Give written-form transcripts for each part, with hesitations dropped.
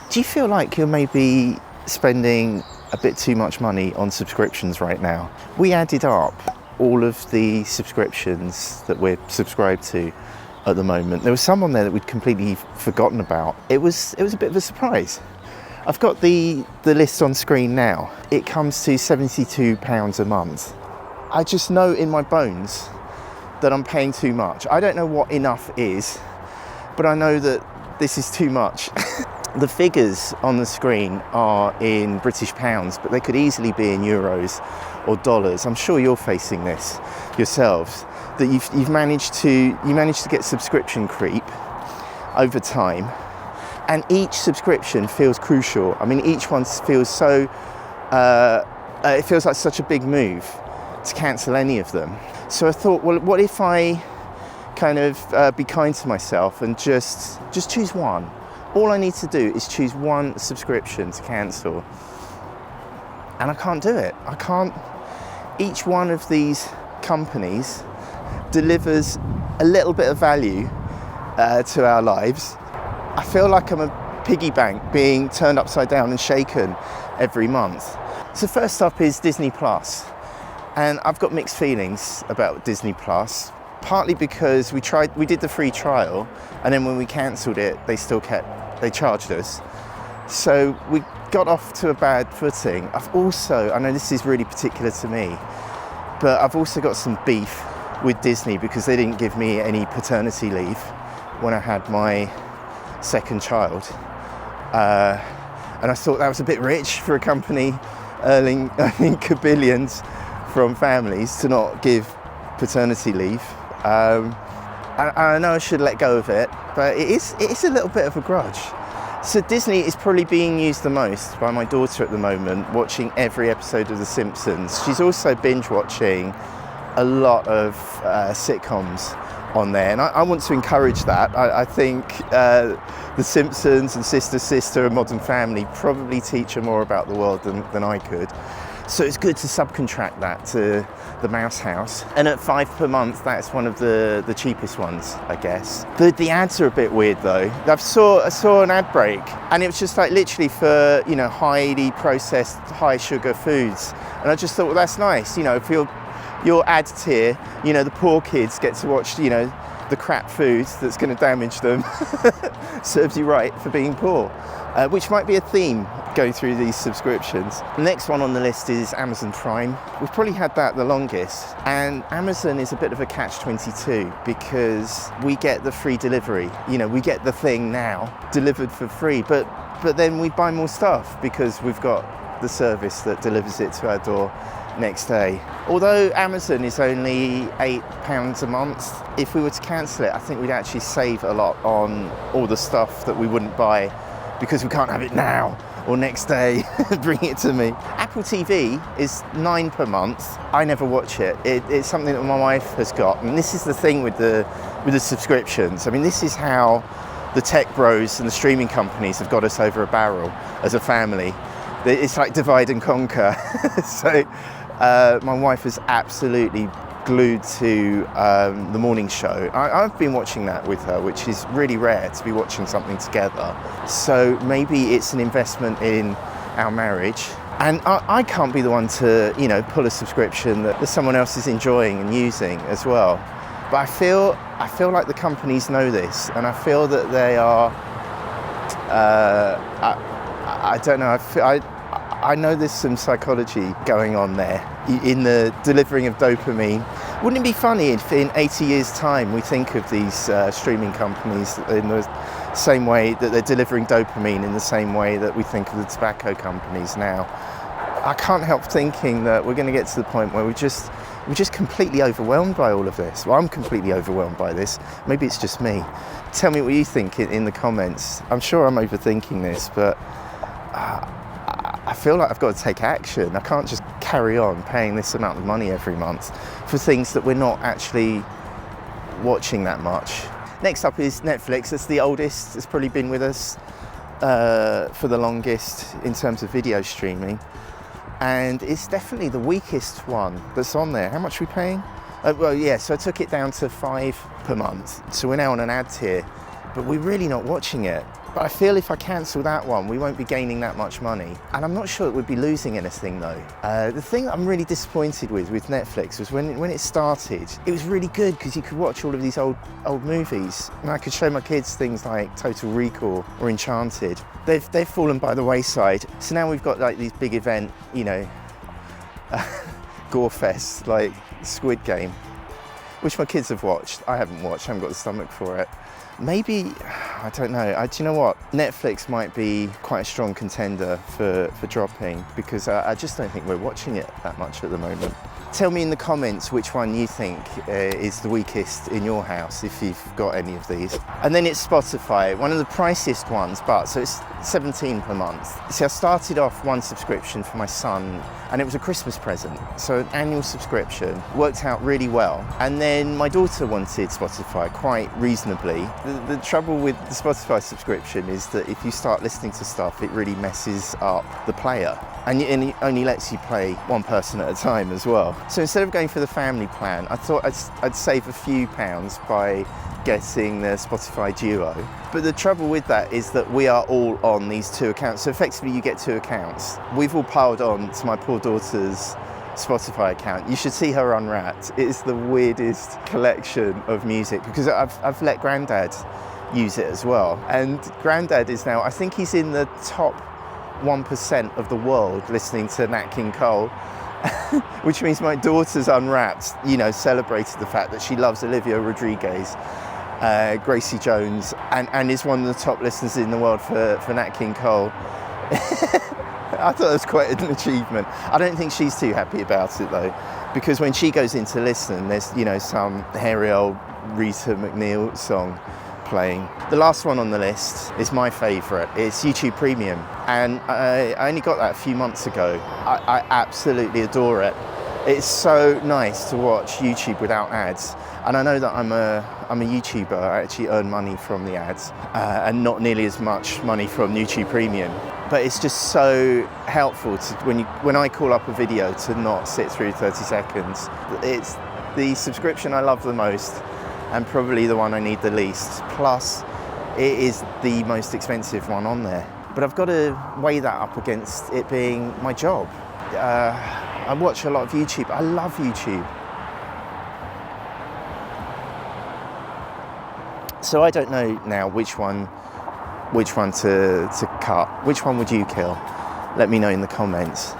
Do you feel like you're maybe spending a bit too much money on subscriptions right now? We added up all of the subscriptions that we're subscribed to at the moment. There was some on there that we'd completely forgotten about. It was a bit of a surprise. I've got the list on screen now. It comes to £72 a month. I just know in my bones that I'm paying too much. I don't know what enough is, but I know that this is too much. The figures on the screen are in British pounds, but they could easily be in euros or dollars. I'm sure you're facing this yourselves, that you've managed to get subscription creep over time, and each subscription feels crucial. I mean, each one feels so, it feels like such a big move to cancel any of them. So I thought, well, what if I kind of be kind to myself and just choose one? All I need to do is choose one subscription to cancel. And I can't do it. I can't. Each one of these companies delivers a little bit of value to our lives. I feel like I'm a piggy bank being turned upside down and shaken every month. So first up is Disney Plus. And I've got mixed feelings about Disney Plus, partly because we did the free trial, and then when we cancelled it, they charged us. So we got off to a bad footing. I know this is really particular to me, but I've also got some beef with Disney because they didn't give me any paternity leave when I had my second child. And I thought that was a bit rich for a company earning billions from families to not give paternity leave. I know I should let go of it, but it is a little bit of a grudge. So Disney is probably being used the most by my daughter at the moment, watching every episode of The Simpsons. She's also binge watching a lot of sitcoms on there, and I want to encourage that. I think The Simpsons and Sister and Modern Family probably teach her more about the world than I could. So it's good to subcontract that to the Mouse House. And at £5 per month, that's one of the cheapest ones, I guess. The ads are a bit weird though. I saw an ad break, and it was just like literally for, highly processed, high sugar foods. And I just thought, well, that's nice. If your ad tier, the poor kids get to watch, the crap foods that's going to damage them. Serves you right for being poor, which might be a theme going through these subscriptions. The next one on the list is Amazon Prime. We've probably had that the longest, and Amazon is a bit of a catch-22 because we get the free delivery. We get the thing now delivered for free, but then we buy more stuff because we've got the service that delivers it to our door next day. Although Amazon is only £8 a month, if we were to cancel it, I think we'd actually save a lot on all the stuff that we wouldn't buy because we can't have it now or next day. Bring it to me. Apple TV is £9 per month. I never watch it. It's something that my wife has got, and this is the thing with the subscriptions. I mean, this is how the tech bros and the streaming companies have got us over a barrel as a family. It's like divide and conquer. So my wife is absolutely glued to the morning show. I've been watching that with her, which is really rare to be watching something together. So maybe it's an investment in our marriage. And I can't be the one to, pull a subscription that someone else is enjoying and using as well. But I feel like the companies know this, and I feel that they are. I don't know. I know there's some psychology going on there in the delivering of dopamine. Wouldn't it be funny if in 80 years' time we think of these streaming companies in the same way that they're delivering dopamine, in the same way that we think of the tobacco companies now? I can't help thinking that we're going to get to the point where we're just completely overwhelmed by all of this. Well, I'm completely overwhelmed by this. Maybe it's just me. Tell me what you think in the comments. I'm sure I'm overthinking this, but I feel like I've got to take action. I can't just carry on paying this amount of money every month for things that we're not actually watching that much. Next up is Netflix. It's the oldest. It's probably been with us for the longest in terms of video streaming. And it's definitely the weakest one that's on there. How much are we paying? So I took it down to £5 per month. So we're now on an ad tier, but we're really not watching it. But I feel if I cancel that one, we won't be gaining that much money. And I'm not sure it would be losing anything though. The thing I'm really disappointed with Netflix was when it started, it was really good because you could watch all of these old movies. And I could show my kids things like Total Recall or Enchanted. They've fallen by the wayside. So now we've got like these big event, you know, gore fests like Squid Game, which my kids have watched. I haven't watched, I haven't got the stomach for it. Maybe, I don't know, do you know what? Netflix might be quite a strong contender for dropping because I just don't think we're watching it that much at the moment. Tell me in the comments which one you think is the weakest in your house, if you've got any of these. And then it's Spotify, one of the priciest ones, but so it's $17 per month. See, I started off one subscription for my son and it was a Christmas present. So an annual subscription worked out really well. And then my daughter wanted Spotify quite reasonably. The trouble with the Spotify subscription is that if you start listening to stuff, it really messes up the player. And it only lets you play one person at a time as well. So instead of going for the family plan, I thought I'd save a few pounds by getting the Spotify Duo. But the trouble with that is that we are all on these two accounts. So effectively you get two accounts. We've all piled on to my poor daughter's Spotify account. You should see her Unwrapped. It is the weirdest collection of music because I've let Grandad use it as well. And Grandad is now, I think he's in the top 1% of the world listening to Nat King Cole, which means my daughter's Unwrapped, you know, celebrated the fact that she loves Olivia Rodriguez, Gracie Jones, and is one of the top listeners in the world for Nat King Cole. I thought it was quite an achievement. I don't think she's too happy about it though, because when she goes in to listen, there's, you know, some hairy old Rita McNeil song playing. The last one on the list is my favourite. It's YouTube Premium, and I only got that a few months ago. I absolutely adore it. It's so nice to watch YouTube without ads, and I know that I'm a YouTuber. I actually earn money from the ads, and not nearly as much money from YouTube Premium. But it's just so helpful to when I call up a video to not sit through 30 seconds. It's the subscription I love the most, and probably the one I need the least. Plus, it is the most expensive one on there. But I've got to weigh that up against it being my job. I watch a lot of YouTube. I love YouTube. So I don't know now which one to cut. Which one would you kill? Let me know in the comments.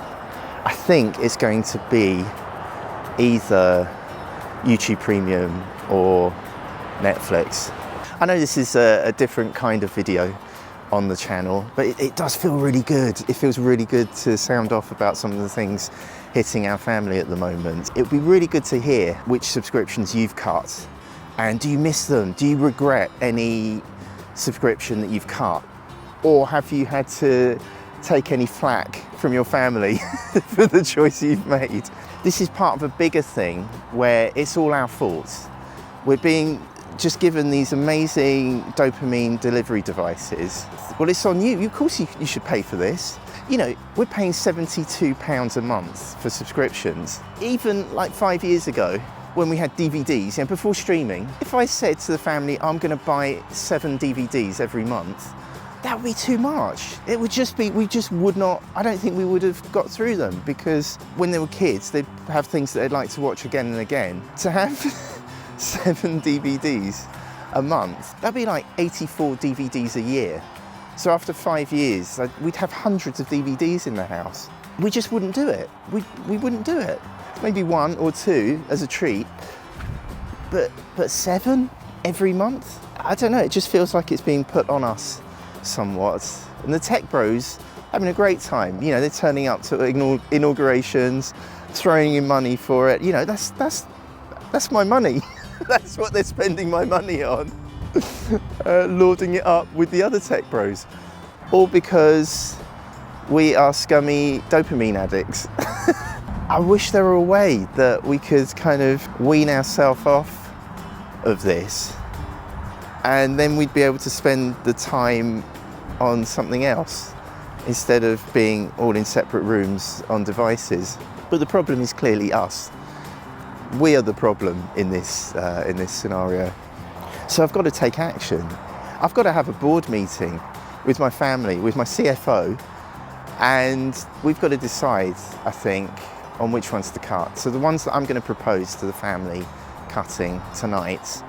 I think it's going to be either YouTube Premium or Netflix. I know this is a different kind of video on the channel, but it does feel really good. It feels really good to sound off about some of the things hitting our family at the moment. It would be really good to hear which subscriptions you've cut, and do you miss them? Do you regret any subscription that you've cut? Or have you had to take any flack from your family for the choice you've made? This is part of a bigger thing where it's all our fault. We're being just given these amazing dopamine delivery devices. Well, it's on you. Of course you should pay for this. You know, we're paying £72 a month for subscriptions. Even like 5 years ago, when we had DVDs, you know, before streaming, if I said to the family, I'm gonna buy 7 DVDs every month, that would be too much. It would just be, we just would not, I don't think we would have got through them, because when they were kids, they'd have things that they'd like to watch again and again. To have 7 DVDs a month, that'd be like 84 DVDs a year. So after 5 years, we'd have hundreds of DVDs in the house. We just wouldn't do it. We wouldn't do it. Maybe 1 or 2 as a treat, but 7 every month? I don't know, it just feels like it's being put on us somewhat. And the tech bros having a great time. You know, they're turning up to inaugurations, throwing in money for it. You know, that's my money. That's what they're spending my money on. Lauding it up with the other tech bros. All because we are scummy dopamine addicts. I wish there were a way that we could kind of wean ourselves off of this, and then we'd be able to spend the time on something else instead of being all in separate rooms on devices. But the problem is clearly us. We are the problem in this scenario. So I've got to take action. I've got to have a board meeting with my family, with my CFO, and we've got to decide, I think, on which ones to cut. So the ones that I'm going to propose to the family cutting tonight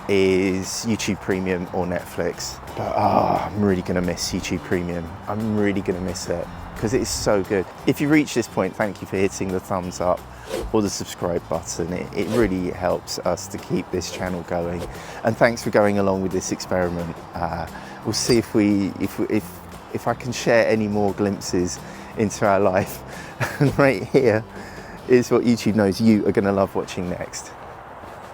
is YouTube Premium or Netflix. But I'm really going to miss YouTube Premium. I'm really going to miss it because it is so good. If you reach this point, thank you for hitting the thumbs up or the subscribe button. It really helps us to keep this channel going. And thanks for going along with this experiment. We'll see if I can share any more glimpses into our life. And right here is what YouTube knows you are going to love watching next.